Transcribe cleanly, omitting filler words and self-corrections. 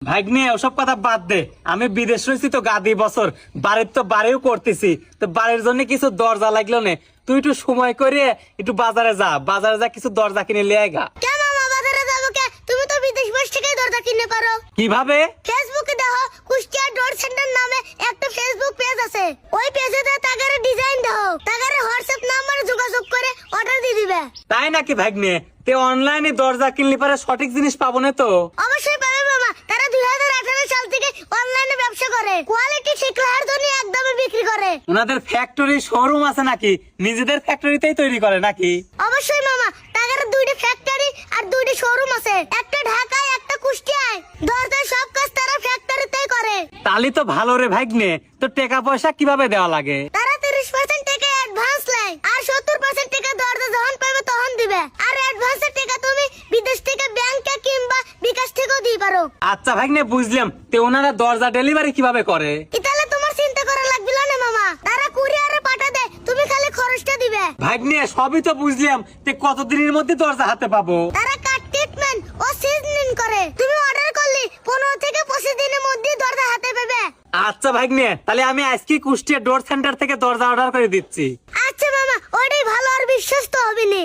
ভাগ্নে ওসব কথা বাদ দে। আমি বিদেশ রয়েছি তো গাদি বছর, বাড়ির তো বাড়িও করতেছি, তো বাড়ির জন্য কিছু দরজা লাগলো না। তুই একটু সময় করে একটু বাজারে যা কিছু দরজা কিনে লিয়ে গা। কেন মামা বাজারে যাবো কে? তুমি তো বিদেশ বসে থেকেই দরজা কিনে পারো। কিভাবে? ফেসবুকে দেখো, কুষ্টিয়া ডোর সেন্টার নামে একটা ফেসবুক পেজ আছে। ওই পেজে তাগারে ডিজাইন দাও, তাগারে হোয়াটসঅ্যাপ নাম্বারে যোগাযোগ করে অর্ডার দিয়ে দিবে। তাই নাকি ভাগ্নে? তে অনলাইনে দরজা কিনলে পারে সঠিক জিনিস পাবো না তো? অবশ্যই পাবে মামা, তারা 2018 সাল থেকে অনলাইনে ব্যবসা করে, কোয়ালিটি ঠিক রাখার জন্য একদমই বিক্রি করে। ওনাদের ফ্যাক্টরি শোরুম আছে নাকি? নিজেদের ফ্যাক্টরিতেই তৈরি করে নাকি? অবশ্যই মামা, তাগারে 2টি ফ্যাক্টরি আর 2টি শোরুম আছে, একটা ঢাকায় একটা কুষ্টিয়ায়। দরজার সব কাজ তারা ফ্যাক্টরিতেই করে। তাহলে তো ভালো রে ভাগ্নে। তো টাকা পয়সা কিভাবে দেওয়া লাগে? তারা 30% টাকা অ্যাডভান্স নেয় আর 70% টাকা দরজা যখন পাবে তখন দিবে। আর অ্যাডভান্সের টাকা তুমি বিদেশ থেকে ব্যাংকে কিংবা বিকাশ থেকেও দিতে পারো। আচ্ছা ভাগ্নে, বুঝলাম। তে ওনারা দরজা ডেলিভারি কিভাবে করে? তাহলে তোমার চিন্তা করা লাগবে না মামা, তারা কুরিয়ারে পাঠা দেয়, তুমি খালি খরচটা দিবে। ভাগ্নে সবই তো বুঝলাম, তে কতদিনের মধ্যে দরজা হাতে পাবো? তারা কাট ট্রিটমেন্ট ও সিজনিং করে, তুমি অর্ডার করলে 15 থেকে 25 দিনের মধ্যে দরজা হাতে পাবে। আচ্ছা ভাগ্নে, তাহলে আমি আজকে কুষ্টিয়া ডোর সেন্টার থেকে দরজা অর্ডার করে দিচ্ছি। আচ্ছা মামা, ওইটাই ভালো আর বিশ্বস্ত হবে না।